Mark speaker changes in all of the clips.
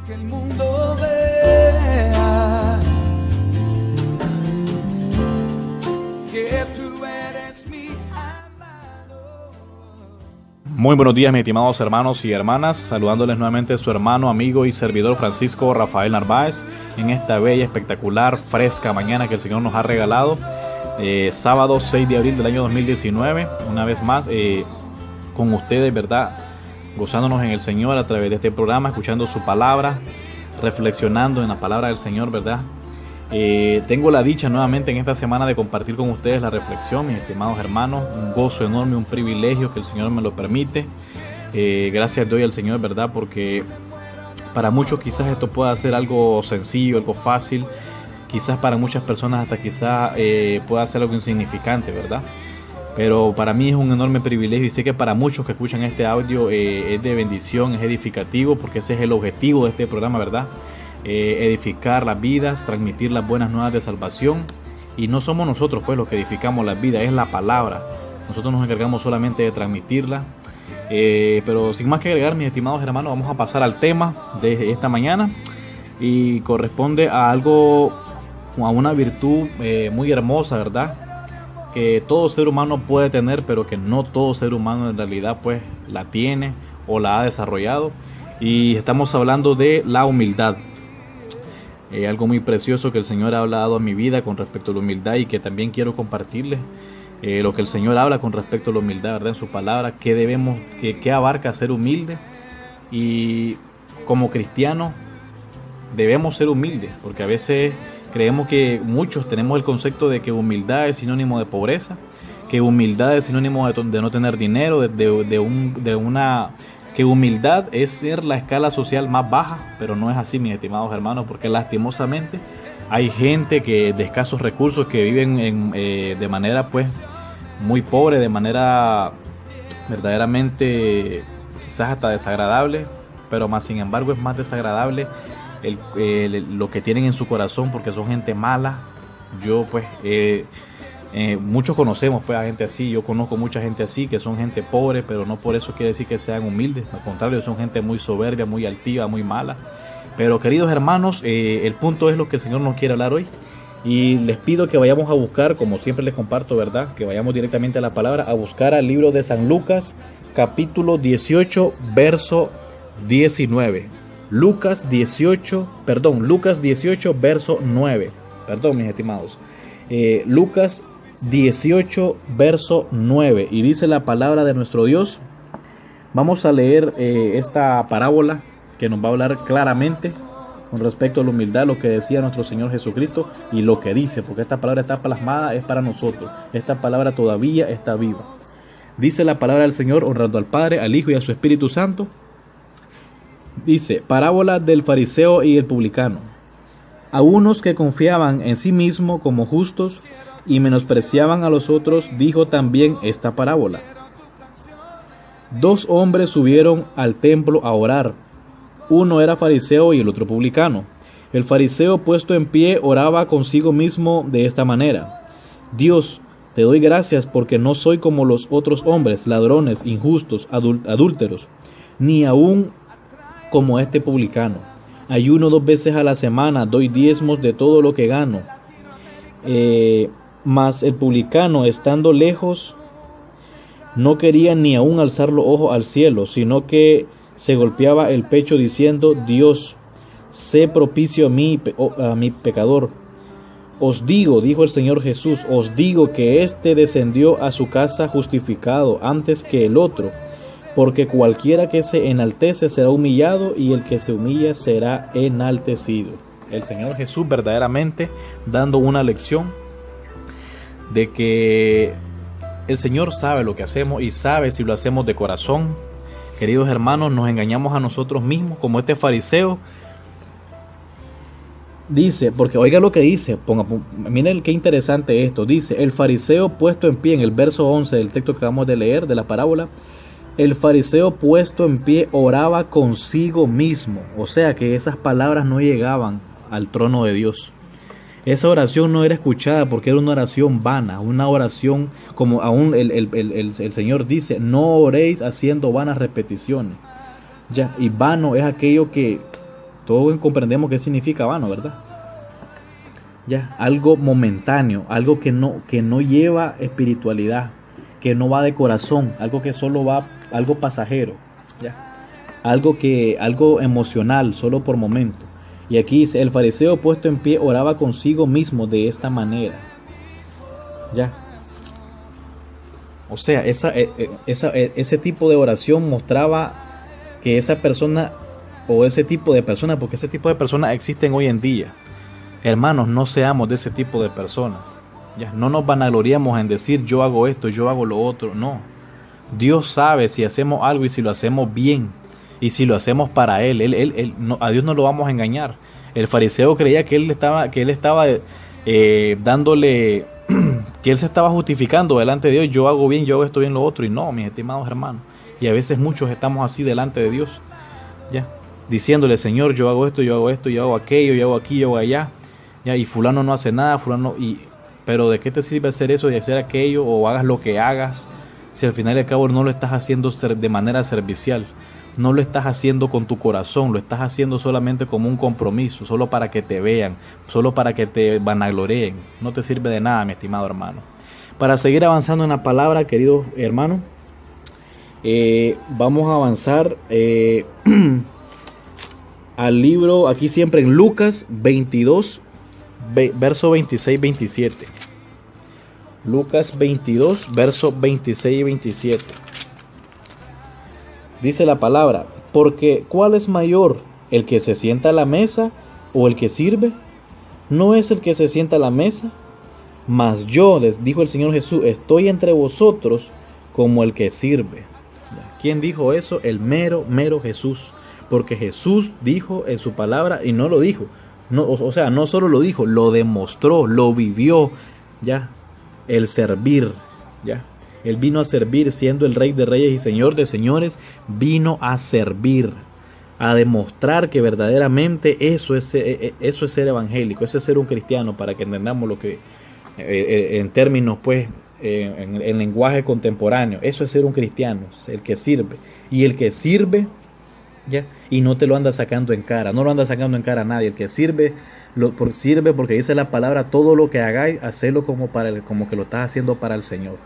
Speaker 1: Que el mundo vea que tú eres mi amado.
Speaker 2: Muy buenos días, mis estimados hermanos y hermanas, saludándoles nuevamente su hermano, amigo y servidor Francisco Rafael Narváez en esta bella, espectacular, fresca mañana que el Señor nos ha regalado, sábado 6 de abril del año 2019, una vez más con ustedes, ¿verdad? Gozándonos en el Señor a través de este programa, escuchando su palabra, reflexionando en la palabra del Señor, ¿verdad? Tengo la dicha nuevamente en esta semana de compartir con ustedes la reflexión, mis estimados hermanos, un gozo enorme, un privilegio que el Señor me lo permite. Gracias doy al Señor, ¿verdad? Porque para muchos quizás esto pueda ser algo sencillo, algo fácil, quizás para muchas personas hasta quizás pueda ser algo insignificante, ¿verdad? Pero para mí es un enorme privilegio y sé que para muchos que escuchan este audio es de bendición, es edificativo, porque ese es el objetivo de este programa, ¿verdad? Edificar las vidas, transmitir las buenas nuevas de salvación. Y no somos nosotros pues los que edificamos las vidas, es la palabra. Nosotros nos encargamos solamente de transmitirla. Pero sin más que agregar, mis estimados hermanos, vamos a pasar al tema de esta mañana. Y corresponde a algo, a una virtud muy hermosa, ¿verdad? Que todo ser humano puede tener, pero que no todo ser humano en realidad pues la tiene o la ha desarrollado. Y estamos hablando de la humildad. Algo muy precioso que el Señor ha hablado a mi vida con respecto a la humildad y que también quiero compartirles lo que el Señor habla con respecto a la humildad, ¿verdad? En su palabra, qué abarca ser humilde. Y como cristianos debemos ser humildes, porque a veces creemos que muchos tenemos el concepto de que humildad es sinónimo de pobreza, que humildad es sinónimo de no tener dinero, que humildad es ser la escala social más baja, pero no es así, mis estimados hermanos, porque lastimosamente hay gente que de escasos recursos que viven de manera pues muy pobre, de manera verdaderamente quizás hasta desagradable, pero más sin embargo es más desagradable lo que tienen en su corazón, porque son gente mala. Yo pues muchos conocemos pues a gente así, yo conozco mucha gente así que son gente pobre, pero no por eso quiere decir que sean humildes, al contrario, son gente muy soberbia, muy altiva, muy mala. Pero queridos hermanos, el punto es lo que el Señor nos quiere hablar hoy, y les pido que vayamos a buscar, como siempre les comparto, ¿verdad? Que vayamos directamente a la palabra, a buscar al libro de San Lucas, capítulo 18, verso 19. Lucas 18, verso 9. Perdón, mis estimados. Lucas 18, verso 9. Y dice la palabra de nuestro Dios. Vamos a leer esta parábola que nos va a hablar claramente con respecto a la humildad, lo que decía nuestro Señor Jesucristo y lo que dice, porque esta palabra está plasmada, es para nosotros. Esta palabra todavía está viva. Dice la palabra del Señor, honrando al Padre, al Hijo y a su Espíritu Santo. Dice, parábola del fariseo y el publicano. A unos que confiaban en sí mismos como justos y menospreciaban a los otros, dijo también esta parábola. Dos hombres subieron al templo a orar. Uno era fariseo y el otro publicano. El fariseo, puesto en pie, oraba consigo mismo de esta manera: Dios, te doy gracias porque no soy como los otros hombres, ladrones, injustos, adúlteros, ni aún como este publicano. Ayuno 2 veces a la semana, doy diezmos de todo lo que gano. Mas el publicano, estando lejos, no quería ni aún alzar los ojos al cielo, sino que se golpeaba el pecho diciendo: Dios, sé propicio a mi pecador. Os digo, dijo el Señor Jesús, os digo que éste descendió a su casa justificado antes que el otro. Porque cualquiera que se enaltece será humillado, y el que se humilla será enaltecido. El Señor Jesús verdaderamente dando una lección de que el Señor sabe lo que hacemos y sabe si lo hacemos de corazón. Queridos hermanos, nos engañamos a nosotros mismos como este fariseo. Dice, porque oiga lo que dice, miren qué interesante esto. Dice, el fariseo puesto en pie, en el verso 11 del texto que acabamos de leer de la parábola. El fariseo puesto en pie oraba consigo mismo. O sea que esas palabras no llegaban al trono de Dios. Esa oración no era escuchada porque era una oración vana, una oración como aún el Señor dice, no oréis haciendo vanas repeticiones. Ya, y vano es aquello que Todos comprendemos qué significa vano, ¿verdad? Ya, algo momentáneo, algo que no lleva espiritualidad, que no va de corazón, algo que solo va, algo pasajero, ya, algo emocional, solo por momento. Y aquí dice, el fariseo puesto en pie oraba consigo mismo de esta manera. Ya. O sea, ese tipo de oración mostraba que esa persona, o ese tipo de personas, porque ese tipo de personas existen hoy en día. Hermanos, no seamos de ese tipo de personas. Ya, no nos vanagloriemos en decir yo hago esto, yo hago lo otro. No. Dios sabe si hacemos algo y si lo hacemos bien. Y si lo hacemos para Él. A Dios no lo vamos a engañar. El fariseo creía que él estaba dándole, que él se estaba justificando delante de Dios. Yo hago bien, yo hago esto bien, lo otro. Y no, mis estimados hermanos. Y a veces muchos estamos así delante de Dios. Ya. Diciéndole, Señor, yo hago esto, yo hago esto, yo hago aquello, yo hago aquí, yo hago allá. Ya, y fulano no hace nada, pero ¿de qué te sirve hacer eso y hacer aquello o hagas lo que hagas si al final y al cabo no lo estás haciendo de manera servicial? No lo estás haciendo con tu corazón, lo estás haciendo solamente como un compromiso, solo para que te vean, solo para que te vanagloreen. No te sirve de nada, mi estimado hermano. Para seguir avanzando en la palabra, querido hermano, vamos a avanzar al libro, aquí siempre en Lucas 22, verso 26-27. Lucas 22, verso 26 y 27. Dice la palabra, porque ¿cuál es mayor, el que se sienta a la mesa o el que sirve? ¿No es el que se sienta a la mesa? Mas yo, les dijo el Señor Jesús, estoy entre vosotros como el que sirve. ¿Quién dijo eso? El mero Jesús. Porque Jesús dijo en su palabra, y no lo dijo, o sea, no solo lo dijo, lo demostró, lo vivió, ya, el servir, ya. Él vino a servir, siendo el Rey de Reyes y Señor de Señores, vino a servir, a demostrar que verdaderamente eso es ser evangélico, eso es ser un cristiano, para que entendamos lo que, en términos, pues, en lenguaje contemporáneo, eso es ser un cristiano, el que sirve, y el que sirve, ya, y no te lo anda sacando en cara, no lo anda sacando en cara a nadie, el que sirve, sirve porque dice la palabra, todo lo que hagáis, hacedlo como que lo estás haciendo para el Señor.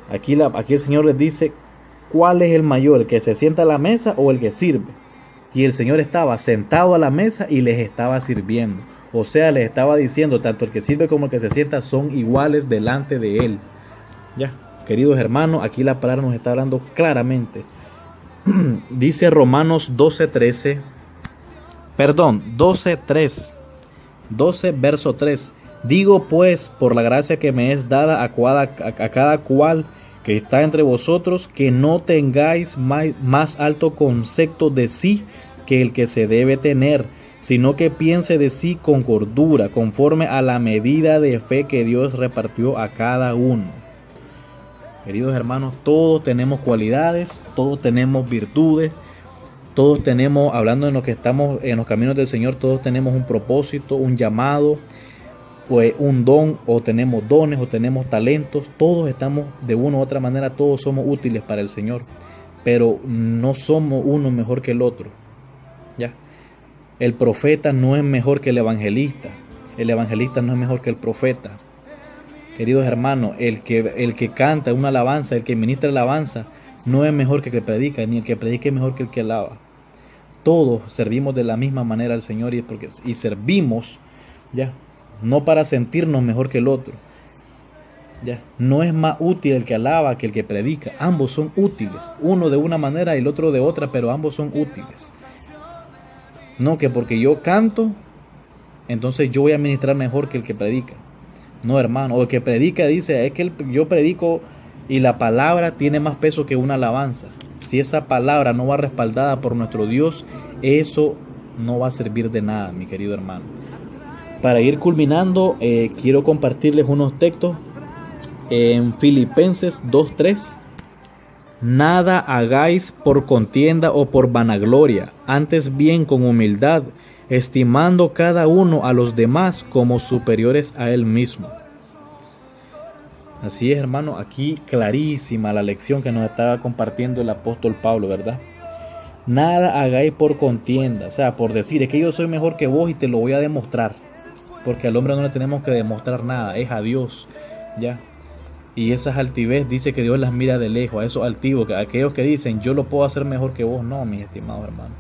Speaker 2: Aquí el Señor les dice, ¿cuál es el mayor, el que se sienta a la mesa o el que sirve? Y el Señor estaba sentado a la mesa y les estaba sirviendo. O sea, les estaba diciendo, tanto el que sirve como el que se sienta son iguales delante de Él. Ya, queridos hermanos, aquí la palabra nos está hablando claramente. Dice Romanos 12, verso 3. Digo pues, por la gracia que me es dada a cada cual que está entre vosotros, que no tengáis más alto concepto de sí que el que se debe tener, sino que piense de sí con cordura, conforme a la medida de fe que Dios repartió a cada uno. Queridos hermanos, todos tenemos cualidades, todos tenemos virtudes, todos tenemos, hablando en los que estamos en los caminos del Señor, todos tenemos un propósito, un llamado, pues un don, o tenemos dones, o tenemos talentos. Todos estamos de una u otra manera, todos somos útiles para el Señor, pero no somos uno mejor que el otro. ¿Ya? El profeta no es mejor que el evangelista no es mejor que el profeta. Queridos hermanos, el que canta una alabanza, el que ministra alabanza, no es mejor que el que predica, ni el que predica es mejor que el que alaba. Todos servimos de la misma manera al Señor y servimos, ya, no para sentirnos mejor que el otro. Ya, no es más útil el que alaba que el que predica. Ambos son útiles, uno de una manera y el otro de otra, pero ambos son útiles. No que porque yo canto, entonces yo voy a ministrar mejor que el que predica. No, hermano, o el que predica dice, es que yo predico y la palabra tiene más peso que una alabanza. Si esa palabra no va respaldada por nuestro Dios, eso no va a servir de nada, mi querido hermano. Para ir culminando, quiero compartirles unos textos en Filipenses 2:3. Nada hagáis por contienda o por vanagloria, antes bien con humildad, estimando cada uno a los demás como superiores a él mismo. Así es, hermano, aquí clarísima la lección que nos estaba compartiendo el apóstol Pablo, ¿verdad? Nada hagáis por contienda, o sea, por decir, es que yo soy mejor que vos y te lo voy a demostrar. Porque al hombre no le tenemos que demostrar nada, es a Dios, ¿ya? Y esas altivez dice que Dios las mira de lejos, a esos altivos, a aquellos que dicen, yo lo puedo hacer mejor que vos. No, mis estimados hermanos.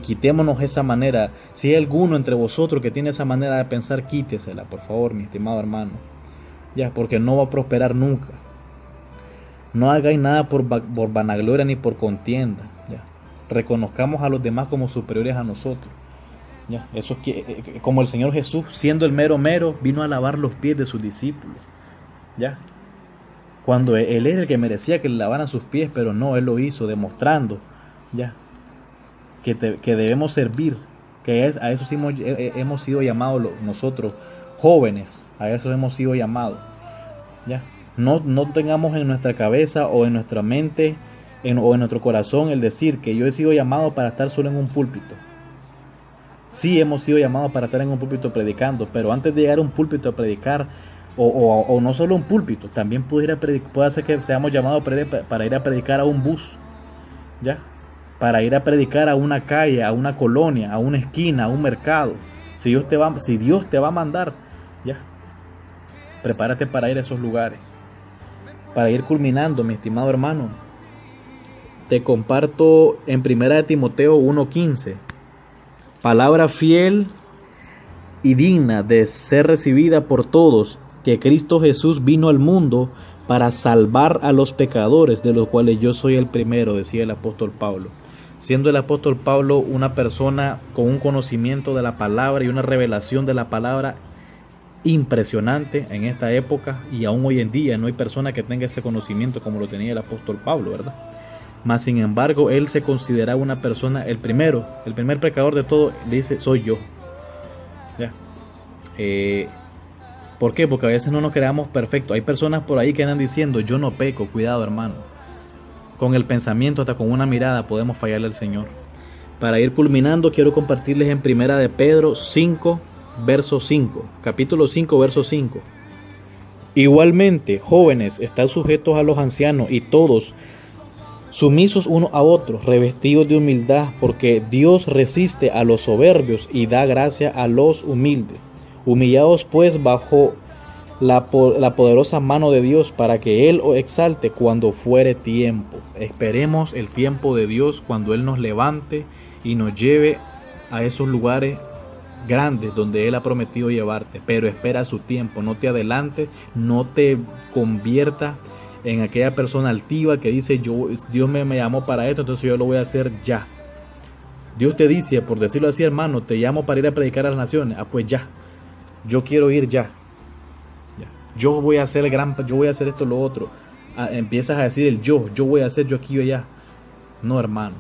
Speaker 2: Quitémonos esa manera. Si hay alguno entre vosotros que tiene esa manera de pensar, quítesela, por favor, mi estimado hermano. Ya, porque no va a prosperar nunca. No hagáis nada por vanagloria ni por contienda. Ya. Reconozcamos a los demás como superiores a nosotros. Ya. Eso es que, como el Señor Jesús, siendo el mero mero, vino a lavar los pies de sus discípulos. Ya. Cuando él era el que merecía que le lavaran sus pies, pero no, él lo hizo, demostrando, ya, que debemos servir, que a eso sí hemos sido llamados nosotros, jóvenes, a eso hemos sido llamados, ya. No tengamos en nuestra cabeza o en nuestra mente o en nuestro corazón el decir que yo he sido llamado para estar solo en un púlpito. Sí hemos sido llamados para estar en un púlpito predicando, pero antes de llegar a un púlpito a predicar, o no solo un púlpito, también puede ser que seamos llamados para ir a predicar a un bus, ¿ya? Para ir a predicar a una calle, a una colonia, a una esquina, a un mercado. Si Dios te va a mandar, ¿ya? Prepárate para ir a esos lugares. Para ir culminando, mi estimado hermano, te comparto en 1 Timoteo 1:15, palabra fiel y digna de ser recibida por todos, que Cristo Jesús vino al mundo para salvar a los pecadores, de los cuales yo soy el primero, decía el apóstol Pablo. Siendo el apóstol Pablo una persona con un conocimiento de la palabra y una revelación de la palabra impresionante en esta época, y aún hoy en día no hay persona que tenga ese conocimiento como lo tenía el apóstol Pablo, ¿verdad? Mas sin embargo, él se consideraba una persona, el primer pecador de todo, dice, soy yo. ¿Ya? ¿Por qué? Porque a veces no nos creamos perfectos. Hay personas por ahí que andan diciendo, yo no peco, cuidado hermano. Con el pensamiento, hasta con una mirada, podemos fallarle al Señor. Para ir culminando, quiero compartirles en 1 de Pedro 5, verso 5. Capítulo 5, verso 5. Igualmente, jóvenes, están sujetos a los ancianos y todos sumisos unos a otros, revestidos de humildad, porque Dios resiste a los soberbios y da gracia a los humildes. Humillaos pues bajo la poderosa mano de Dios, para que Él os exalte cuando fuere tiempo. Esperemos el tiempo de Dios, cuando Él nos levante y nos lleve a esos lugares grandes donde Él ha prometido llevarte. Pero espera su tiempo, no te adelantes, no te conviertas en aquella persona altiva que dice, Dios me llamó para esto, entonces yo lo voy a hacer ya. Dios te dice, por decirlo así, hermano, te llamo para ir a predicar a las naciones. Pues ya. Yo quiero ir ya. Yo voy a hacer yo voy a hacer esto, lo otro. Empiezas a decir yo voy a hacer, yo aquí, yo allá. No, hermano.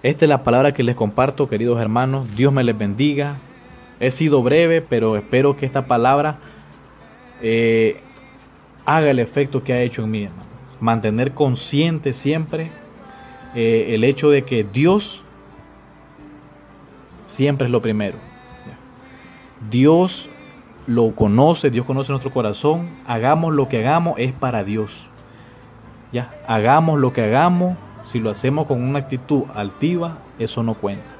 Speaker 2: Esta es la palabra que les comparto, queridos hermanos. Dios me les bendiga. He sido breve, pero espero que esta palabra haga el efecto que ha hecho en mí, hermanos. Mantener consciente siempre el hecho de que Dios siempre es lo primero. Dios lo conoce, Dios conoce nuestro corazón. Hagamos lo que hagamos, es para Dios. Ya, hagamos lo que hagamos, si lo hacemos con una actitud altiva, eso no cuenta.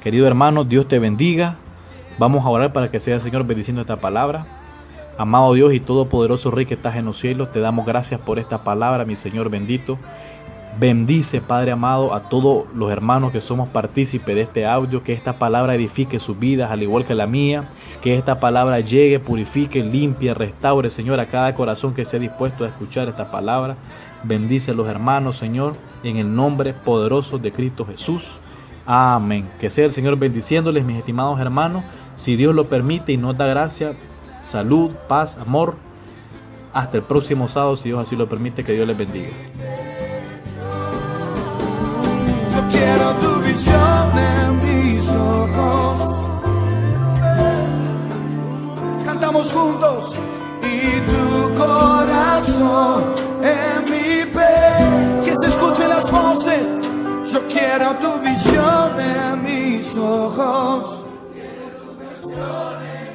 Speaker 2: Querido hermano, Dios te bendiga. Vamos a orar para que sea el Señor bendiciendo esta palabra. Amado Dios y todopoderoso Rey que estás en los cielos, te damos gracias por esta palabra, mi Señor bendito. Bendice, Padre amado, a todos los hermanos que somos partícipes de este audio, que esta palabra edifique sus vidas al igual que la mía, que esta palabra llegue, purifique, limpie, restaure, Señor, a cada corazón que esté dispuesto a escuchar esta palabra. Bendice a los hermanos, Señor, en el nombre poderoso de Cristo Jesús. Amén. Que sea el Señor bendiciéndoles, mis estimados hermanos, si Dios lo permite y nos da gracia, salud, paz, amor. Hasta el próximo sábado, si Dios así lo permite, que Dios les bendiga.
Speaker 1: Quiero tu visión en mis ojos. Cantamos juntos. Y tu corazón en mi pecho. Que se escuchen las voces. Yo quiero tu visión en mis ojos. Quiero tu visión en